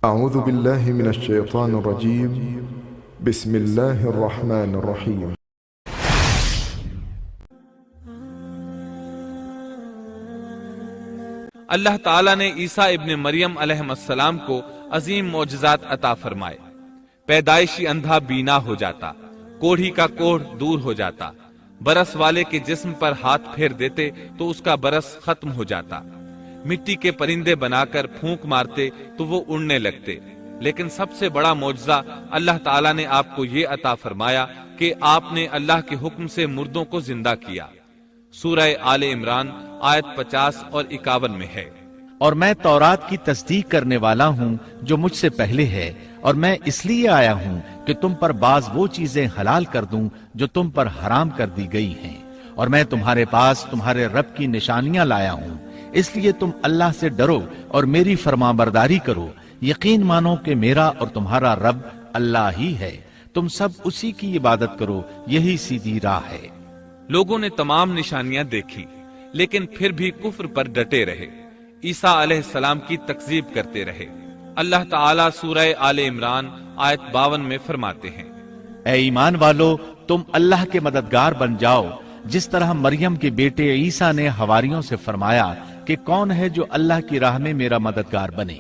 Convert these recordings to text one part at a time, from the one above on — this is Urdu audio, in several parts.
اعوذ باللہ من الشیطان الرجیم بسم اللہ الرحمن الرحیم اللہ تعالیٰ نے عیسیٰ ابن مریم علیہ السلام کو عظیم معجزات عطا فرمائے۔ پیدائشی اندھا بینا ہو جاتا، کوڑھی کا کوڑھ دور ہو جاتا، برس والے کے جسم پر ہاتھ پھیر دیتے تو اس کا برس ختم ہو جاتا، مٹی کے پرندے بنا کر پھونک مارتے تو وہ اڑنے لگتے۔ لیکن سب سے بڑا معجزہ اللہ تعالیٰ نے آپ کو یہ عطا فرمایا کہ آپ نے اللہ کے حکم سے مردوں کو زندہ کیا۔ سورہ آل عمران آیت 50 اور 51 میں ہے۔ اور میں تورات کی تصدیق کرنے والا ہوں جو مجھ سے پہلے ہے، اور میں اس لیے آیا ہوں کہ تم پر بعض وہ چیزیں حلال کر دوں جو تم پر حرام کر دی گئی ہیں، اور میں تمہارے پاس تمہارے رب کی نشانیاں لایا ہوں، اس لیے تم اللہ سے ڈرو اور میری فرمانبرداری کرو۔ یقین مانو کہ میرا اور تمہارا رب اللہ ہی ہے، تم سب اسی کی عبادت کرو، یہی سیدھی راہ ہے۔ لوگوں نے تمام نشانیاں دیکھی لیکن پھر بھی کفر پر ڈٹے رہے، عیسیٰ علیہ السلام کی تکذیب کرتے رہے۔ اللہ تعالیٰ سورہ آل عمران آیت 52 میں فرماتے ہیں، اے ایمان والو، تم اللہ کے مددگار بن جاؤ، جس طرح مریم کے بیٹے عیسیٰ نے حواریوں سے فرمایا کہ کون ہے جو اللہ کی راہ میں میرا مددگار بنے؟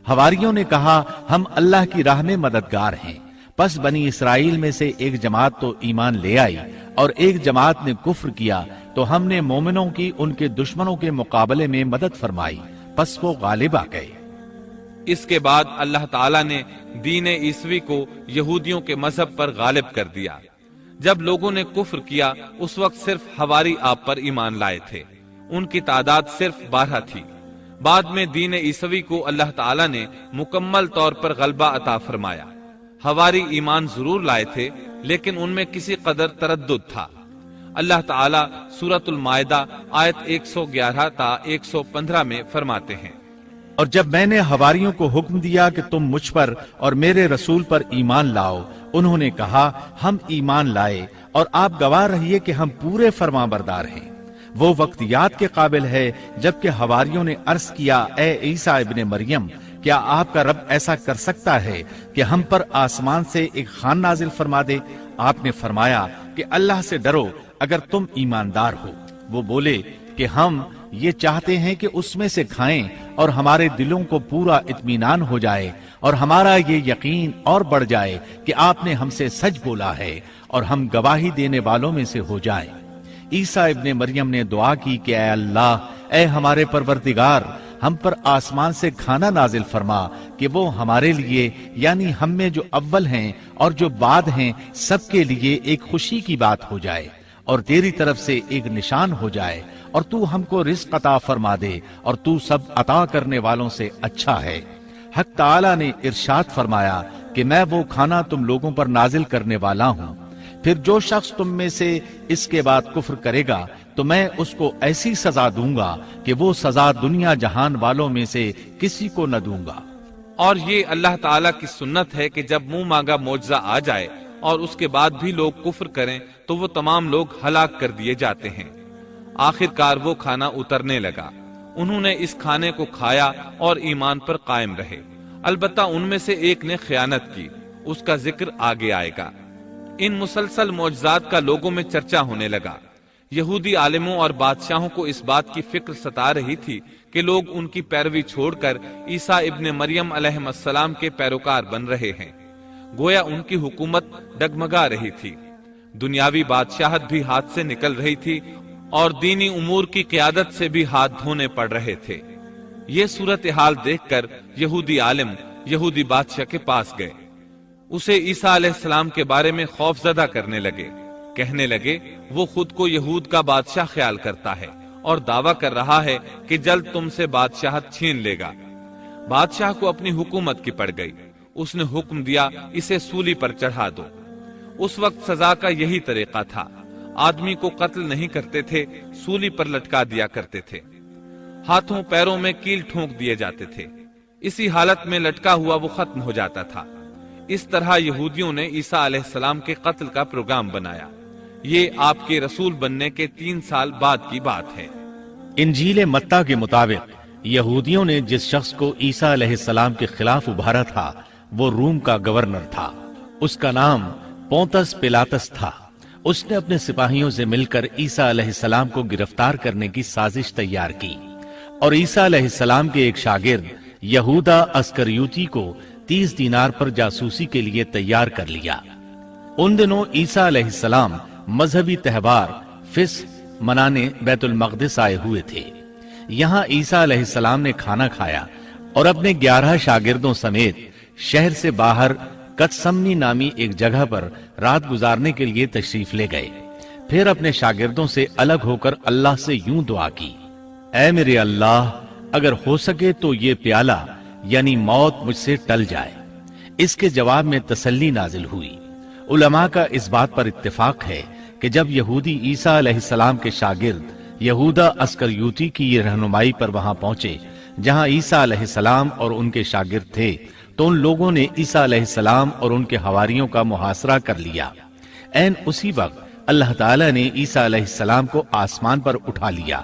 حواریوں نے کہا ہم اللہ کی راہ میں مددگار ہیں۔ پس بنی اسرائیل میں سے ایک جماعت تو ایمان لے آئی اور ایک جماعت نے کفر کیا، تو ہم نے مومنوں کی ان کے دشمنوں کے مقابلے میں مدد فرمائی، پس وہ غالب آ گئے۔ اس کے بعد اللہ تعالیٰ نے دین عیسوی کو یہودیوں کے مذہب پر غالب کر دیا۔ جب لوگوں نے کفر کیا اس وقت صرف حواری آپ پر ایمان لائے تھے، ان کی تعداد صرف 12 تھی۔ بعد میں دین عیسوی کو اللہ تعالیٰ نے مکمل طور پر غلبہ عطا فرمایا۔ حواری ایمان ضرور لائے تھے لیکن ان میں کسی قدر تردد تھا۔ اللہ تعالیٰ سورۃ المائدہ آیت 111 تا 115 میں فرماتے ہیں، اور جب میں نے حواریوں کو حکم دیا کہ تم مجھ پر اور میرے رسول پر ایمان لاؤ، انہوں نے کہا ہم ایمان لائے اور آپ گواہ رہیے کہ ہم پورے فرمانبردار ہیں۔ وہ وقت یاد کے قابل ہے جبکہ حواریوں نے عرض کیا اے عیسیٰ ابن مریم، کیا آپ کا رب ایسا کر سکتا ہے کہ ہم پر آسمان سے ایک خوان نازل فرما دے؟ آپ نے فرمایا کہ اللہ سے ڈرو اگر تم ایماندار ہو۔ وہ بولے کہ ہم یہ چاہتے ہیں کہ اس میں سے کھائیں اور ہمارے دلوں کو پورا اطمینان ہو جائے اور ہمارا یہ یقین اور بڑھ جائے کہ آپ نے ہم سے سچ بولا ہے اور ہم گواہی دینے والوں میں سے ہو جائیں۔ عیسیٰ ابن مریم نے دعا کی کہ اے اللہ، اے ہمارے پروردگار، ہم پر آسمان سے کھانا نازل فرما کہ وہ ہمارے لیے یعنی ہم میں جو اول ہیں اور جو بعد ہیں سب کے لیے ایک خوشی کی بات ہو جائے اور تیری طرف سے ایک نشان ہو جائے، اور تو ہم کو رزق عطا فرما دے اور تو سب عطا کرنے والوں سے اچھا ہے۔ حق تعالی نے ارشاد فرمایا کہ میں وہ کھانا تم لوگوں پر نازل کرنے والا ہوں، پھر جو شخص تم میں سے اس کے بعد کفر کرے گا تو میں اس کو ایسی سزا دوں گا کہ وہ سزا دنیا جہان والوں میں سے کسی کو نہ دوں گا۔ اور یہ اللہ تعالیٰ کی سنت ہے کہ جب منہ مانگا معجزہ آ جائے اور اس کے بعد بھی لوگ کفر کریں تو وہ تمام لوگ ہلاک کر دیے جاتے ہیں۔ آخر کار وہ کھانا اترنے لگا، انہوں نے اس کھانے کو کھایا اور ایمان پر قائم رہے، البتہ ان میں سے ایک نے خیانت کی، اس کا ذکر آگے آئے گا۔ ان مسلسل معجزات کا لوگوں میں چرچا ہونے لگا۔ یہودی عالموں اور بادشاہوں کو اس بات کی فکر ستا رہی تھی کہ لوگ ان کی پیروی چھوڑ کر عیسیٰ ابن مریم علیہ السلام کے پیروکار بن رہے ہیں، گویا ان کی حکومت ڈگمگا رہی تھی، دنیاوی بادشاہت بھی ہاتھ سے نکل رہی تھی اور دینی امور کی قیادت سے بھی ہاتھ دھونے پڑ رہے تھے۔ یہ صورتحال دیکھ کر یہودی عالم یہودی بادشاہ کے پاس گئے، اسے عیسیٰ علیہ السلام کے بارے میں خوف زدہ کرنے لگے، کہنے لگے وہ خود کو یہود کا بادشاہ خیال کرتا ہے اور دعویٰ کر رہا ہے کہ جلد تم سے بادشاہت چھین لے گا۔ بادشاہ کو اپنی حکومت کی پڑ گئی، اس نے حکم دیا اسے سولی پر چڑھا دو۔ اس وقت سزا کا یہی طریقہ تھا، آدمی کو قتل نہیں کرتے تھے، سولی پر لٹکا دیا کرتے تھے، ہاتھوں پیروں میں کیل ٹھونک دیے جاتے تھے، اسی حالت میں لٹکا ہوا وہ ختم ہو جاتا تھا۔ اس طرح یہودیوں نے عیسیٰ علیہ السلام کے قتل کا پروگرام بنایا۔ یہ آپ کے رسول بننے کے 3 سال بعد کی بات ہے۔ انجیل متی کے مطابق یہودیوں نے جس شخص کو عیسیٰ علیہ السلام کے خلاف ابھارا تھا وہ روم کا گورنر تھا۔ اس کا نام پونتس پیلاطس تھا۔ اس نے اپنے سپاہیوں سے مل کر عیسیٰ علیہ السلام کو گرفتار کرنے کی سازش تیار کی اور عیسیٰ علیہ السلام کے ایک شاگرد یہودا اسکریوتی کو 30 دینار پر جاسوسی کے لیے تیار کر لیا۔ ان دنوں عیسیٰ علیہ السلام مذہبی تہوار فصح منانے بیت المقدس آئے ہوئے تھے۔ یہاں عیسیٰ علیہ السلام نے کھانا کھایا اور اپنے 11 شاگردوں سمیت شہر سے باہر کتسمنی نامی ایک جگہ پر رات گزارنے کے لیے تشریف لے گئے۔ پھر اپنے شاگردوں سے الگ ہو کر اللہ سے یوں دعا کی، اے میرے اللہ، اگر ہو سکے تو یہ پیالہ یعنی موت مجھ سے ٹل جائے۔ اس کے جواب میں تسلی نازل ہوئی۔ علماء کا اس بات پر اتفاق ہے کہ جب یہودی عیسیٰ علیہ السلام کے شاگرد یہودا اسکریوتی کی یہ رہنمائی پر وہاں پہنچے جہاں عیسیٰ علیہ السلام اور ان کے شاگرد تھے، تو ان لوگوں نے عیسیٰ علیہ السلام اور ان کے حواریوں کا محاصرہ کر لیا۔ عین اسی وقت اللہ تعالیٰ نے عیسیٰ علیہ السلام کو آسمان پر اٹھا لیا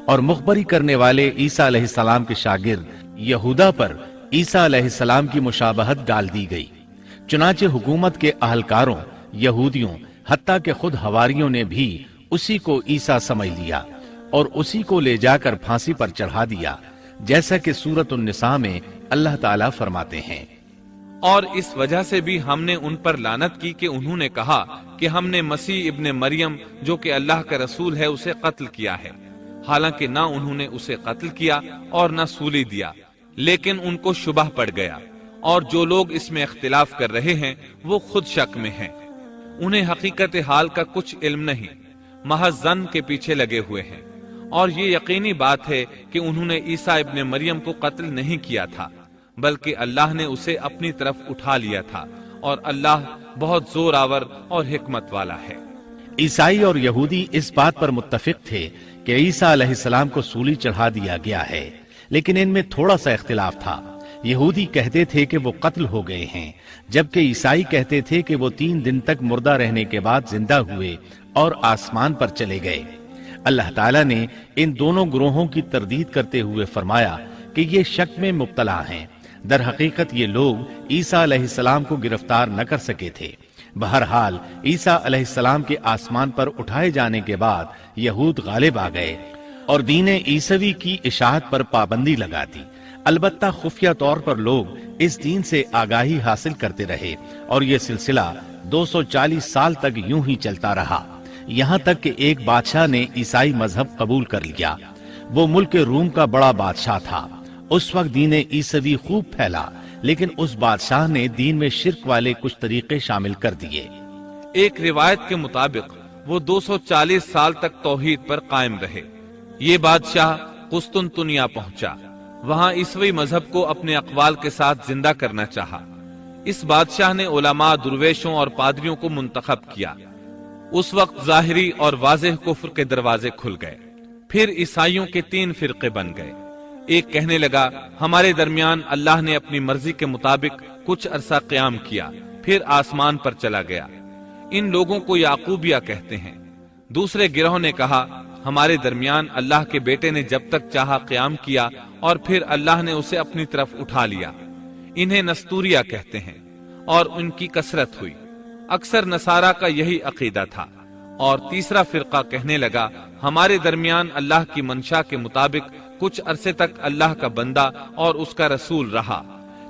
اور مخبری کرنے والے عیسیٰ علیہ السلام کے شاگرد یہودا پر عیسیٰ علیہ السلام کی مشابہت ڈال دی گئی۔ چنانچہ حکومت کے اہلکاروں، یہودیوں، حتیٰ کہ خود حواریوں نے بھی اسی کو عیسیٰ سمجھ لیا اور اسی کو لے جا کر پھانسی پر چڑھا دیا، جیسا کہ سورۃ النساء میں اللہ تعالیٰ فرماتے ہیں، اور اس وجہ سے بھی ہم نے ان پر لعنت کی کہ انہوں نے کہا کہ ہم نے مسیح ابن مریم جو کہ اللہ کا رسول ہے اسے قتل کیا ہے، حالانکہ نہ انہوں نے اسے قتل کیا اور نہ سولی دیا، لیکن ان کو شبہ پڑ گیا، اور جو لوگ اس میں اختلاف کر رہے ہیں وہ خود شک میں ہیں، انہیں حقیقت حال کا کچھ علم نہیں، محض ظن کے پیچھے لگے ہوئے ہیں، اور یہ یقینی بات ہے کہ انہوں نے عیسیٰ ابن مریم کو قتل نہیں کیا تھا، بلکہ اللہ نے اسے اپنی طرف اٹھا لیا تھا، اور اللہ بہت زور آور اور حکمت والا ہے۔ عیسائی اور یہودی اس بات پر متفق تھے کہ عیسیٰ علیہ السلام کو سولی چڑھا دیا گیا ہے، لیکن ان میں تھوڑا سا اختلاف تھا۔ یہودی کہتے تھے کہ وہ قتل ہو گئے ہیں، جبکہ عیسائی کہتے تھے کہ وہ 3 دن تک مردہ رہنے کے بعد زندہ ہوئے اور آسمان پر چلے گئے۔ اللہ تعالیٰ نے ان دونوں گروہوں کی تردید کرتے ہوئے فرمایا کہ یہ شک میں مبتلا ہیں، در حقیقت یہ لوگ عیسیٰ علیہ السلام کو گرفتار نہ کر سکے تھے۔ بہرحال عیسیٰ علیہ السلام کے آسمان پر اٹھائے جانے کے بعد یہود غالب آ گئے اور دین عیسوی کی اشاعت پر پابندی لگا دی۔ البتہ خفیہ طور پر لوگ اس دین سے آگاہی حاصل کرتے رہے اور یہ سلسلہ 240 سال تک یوں ہی چلتا رہا، یہاں تک کہ ایک بادشاہ نے عیسائی مذہب قبول کر لیا۔ وہ ملک روم کا بڑا بادشاہ تھا۔ اس وقت دین عیسوی خوب پھیلا، لیکن اس بادشاہ نے دین میں شرک والے کچھ طریقے شامل کر دیے۔ ایک روایت کے مطابق وہ 240 سال تک توحید پر قائم رہے۔ یہ بادشاہ قسطنطنیہ پہنچا، وہاں عیسوی مذہب کو اپنے اقوال کے ساتھ زندہ کرنا چاہا۔ اس بادشاہ نے علماء، درویشوں اور پادریوں کو منتخب کیا۔ اس وقت ظاہری اور واضح کفر کے دروازے کھل گئے۔ پھر عیسائیوں کے 3 فرقے بن گئے۔ ایک کہنے لگا ہمارے درمیان اللہ نے اپنی مرضی کے مطابق کچھ عرصہ قیام کیا، پھر آسمان پر چلا گیا، ان لوگوں کو یعقوبیہ کہتے ہیں۔ دوسرے گروہ نے کہا ہمارے درمیان اللہ کے بیٹے نے جب تک چاہا قیام کیا اور پھر اللہ نے اسے اپنی طرف اٹھا لیا، انہیں نستوریہ کہتے ہیں، اور ان کی کثرت ہوئی۔ اکثر نصارہ کا یہی عقیدہ تھا۔ اور تیسرا فرقہ کہنے لگا ہمارے درمیان اللہ کی منشا کے مطابق کچھ عرصے تک اللہ کا بندہ اور اس کا رسول رہا،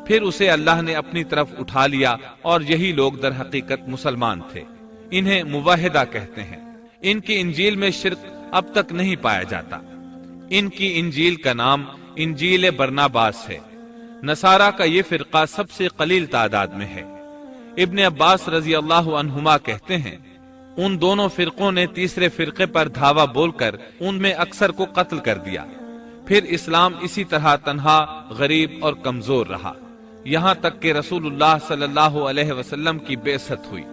پھر اسے اللہ نے اپنی طرف اٹھا لیا، اور یہی لوگ در حقیقت مسلمان تھے، انہیں موحدہ کہتے ہیں۔ ان کی انجیل میں شرک اب تک نہیں پایا جاتا۔ ان کی انجیل کا نام انجیل برناباس ہے۔ نصارہ کا یہ فرقہ سب سے قلیل تعداد میں ہے۔ ابن عباس رضی اللہ عنہما کہتے ہیں ان دونوں فرقوں نے تیسرے فرقے پر دھاوا بول کر ان میں اکثر کو قتل کر دیا۔ پھر اسلام اسی طرح تنہا، غریب اور کمزور رہا، یہاں تک کہ رسول اللہ صلی اللہ علیہ وسلم کی بعثت ہوئی۔